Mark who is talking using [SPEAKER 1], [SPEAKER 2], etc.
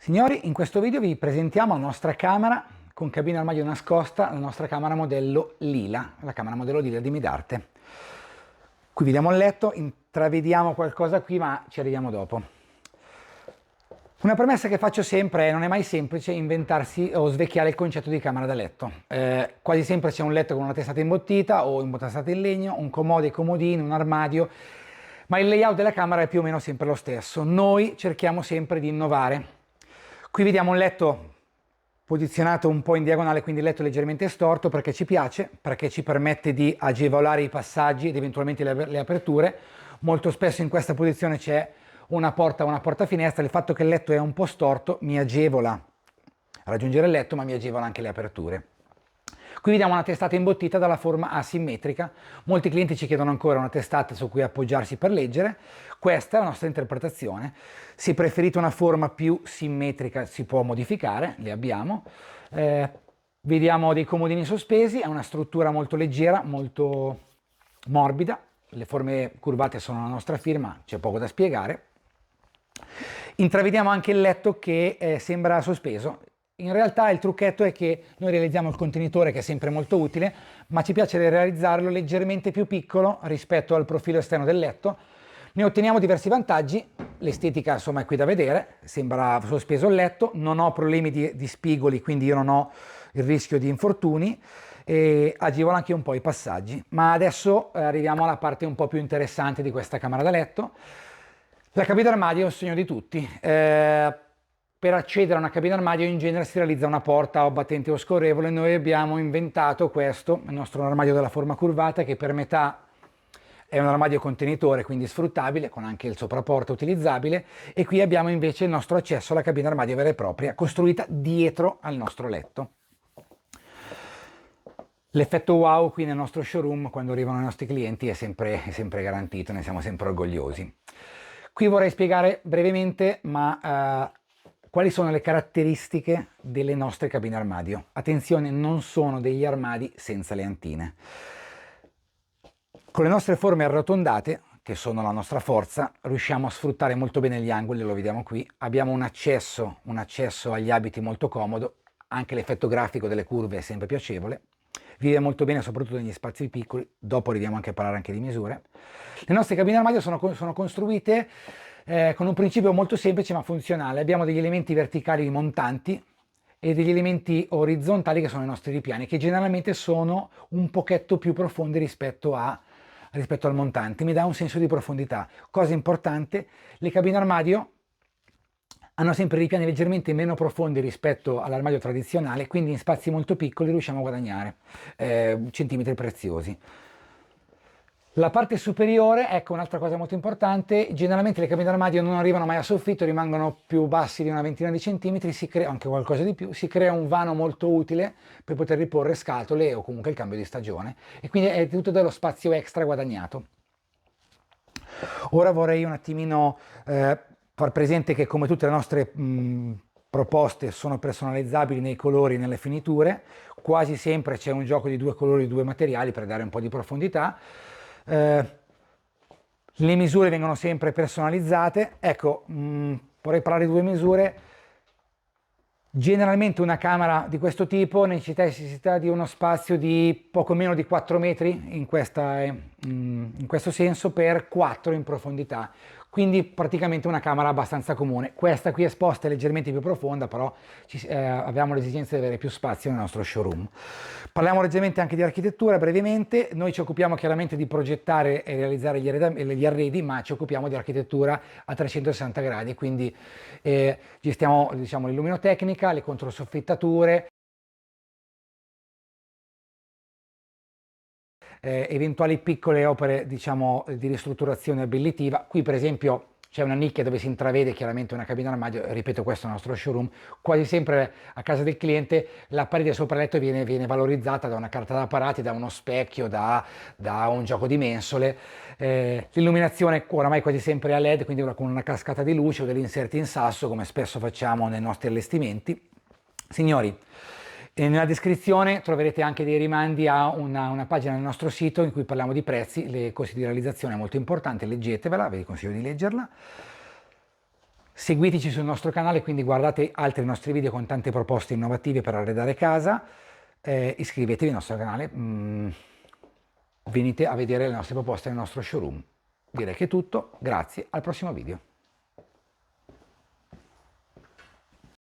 [SPEAKER 1] Signori, in questo video vi presentiamo la nostra camera con cabina armadio nascosta, la nostra camera modello Lila, la camera modello Lila di Midarte. Qui vediamo il letto, intravediamo qualcosa qui, ma ci arriviamo dopo. Una premessa che faccio sempre è: non è mai semplice inventarsi o svecchiare il concetto di camera da letto. Quasi sempre c'è un letto con una testata imbottita o imbottata in legno, un comodo e comodini, un armadio, ma il layout della camera è più o meno sempre lo stesso. Noi cerchiamo sempre di innovare. Qui vediamo un letto posizionato un po' in diagonale, quindi il letto leggermente storto, perché ci piace, perché ci permette di agevolare i passaggi ed eventualmente le aperture. Molto spesso in questa posizione c'è una porta finestra. Il fatto che il letto è un po' storto mi agevola raggiungere il letto, ma mi agevola anche le aperture. Qui vediamo una testata imbottita dalla forma asimmetrica. Molti clienti ci chiedono ancora una testata su cui appoggiarsi per leggere. Questa è la nostra interpretazione. Se preferite una forma più simmetrica si può modificare, le abbiamo. Vediamo dei comodini sospesi, è una struttura molto leggera, molto morbida. Le forme curvate sono la nostra firma, c'è poco da spiegare. Intravediamo anche il letto che sembra sospeso. In realtà il trucchetto è che noi realizziamo il contenitore, che è sempre molto utile, ma ci piace realizzarlo leggermente più piccolo rispetto al profilo esterno del letto. Ne otteniamo diversi vantaggi. L'estetica insomma è qui da vedere, sembra sospeso il letto, non ho problemi di spigoli, quindi io non ho il rischio di infortuni, e agevola anche un po' i passaggi. Ma adesso arriviamo alla parte un po' più interessante di questa camera da letto. La cabina armadio è un sogno di tutti. Per accedere a una cabina armadio in genere si realizza una porta o battente o scorrevole. Noi abbiamo inventato questo, il nostro armadio della forma curvata, che per metà è un armadio contenitore, quindi sfruttabile, con anche il sopraporta utilizzabile, e qui abbiamo invece il nostro accesso alla cabina armadio vera e propria, costruita dietro al nostro letto. L'effetto wow qui nel nostro showroom, quando arrivano i nostri clienti, è sempre garantito, ne siamo sempre orgogliosi. Qui vorrei spiegare brevemente, quali sono le caratteristiche delle nostre cabine armadio. Attenzione, non sono degli armadi senza le antine. Con le nostre forme arrotondate, che sono la nostra forza, riusciamo a sfruttare molto bene gli angoli, lo vediamo qui. Abbiamo un accesso agli abiti molto comodo, anche l'effetto grafico delle curve è sempre piacevole. Vive molto bene soprattutto negli spazi piccoli. Dopo arriviamo anche a parlare anche di misure. Le nostre cabine armadio sono costruite con un principio molto semplice ma funzionale. Abbiamo degli elementi verticali montanti e degli elementi orizzontali che sono i nostri ripiani, che generalmente sono un pochetto più profondi rispetto al montante. Mi dà un senso di profondità. Cosa importante, le cabine armadio hanno sempre ripiani leggermente meno profondi rispetto all'armadio tradizionale, quindi in spazi molto piccoli riusciamo a guadagnare centimetri preziosi. La parte superiore, ecco un'altra cosa molto importante: generalmente le cabine d'armadio non arrivano mai a soffitto, rimangono più bassi di una ventina di centimetri, si crea anche qualcosa di più, si crea un vano molto utile per poter riporre scatole o comunque il cambio di stagione, e quindi è tutto dello spazio extra guadagnato. Ora vorrei un attimino far presente che, come tutte le nostre proposte, sono personalizzabili nei colori e nelle finiture. Quasi sempre c'è un gioco di due colori, due materiali, per dare un po' di profondità. Le misure vengono sempre personalizzate. Ecco, vorrei parlare di due misure. Generalmente una camera di questo tipo necessita di uno spazio di poco meno di 4 metri in questo senso, per 4 in profondità, quindi praticamente una camera abbastanza comune. Questa qui esposta è leggermente più profonda, però abbiamo l'esigenza di avere più spazio nel nostro showroom. Parliamo leggermente anche di architettura brevemente. Noi ci occupiamo chiaramente di progettare e realizzare gli arredi, ma ci occupiamo di architettura a 360 gradi, quindi gestiamo, diciamo, l'illuminotecnica, le controsoffittature, eventuali piccole opere, diciamo, di ristrutturazione abitativa. Qui per esempio c'è una nicchia dove si intravede chiaramente una cabina armadio. Ripeto, questo è il nostro showroom. Quasi sempre a casa del cliente la parete sopra il letto viene valorizzata da una carta da parati, da uno specchio, da un gioco di mensole. L'illuminazione oramai quasi sempre a LED, quindi con una cascata di luce o degli inserti in sasso, come spesso facciamo nei nostri allestimenti. Signori, nella descrizione troverete anche dei rimandi a una pagina del nostro sito in cui parliamo di prezzi, le costi di realizzazione è molto importante, leggetevela, vi consiglio di leggerla. Seguiteci sul nostro canale, quindi guardate altri nostri video con tante proposte innovative per arredare casa. Iscrivetevi al nostro canale, venite a vedere le nostre proposte nel nostro showroom. Direi che è tutto, grazie, al prossimo video.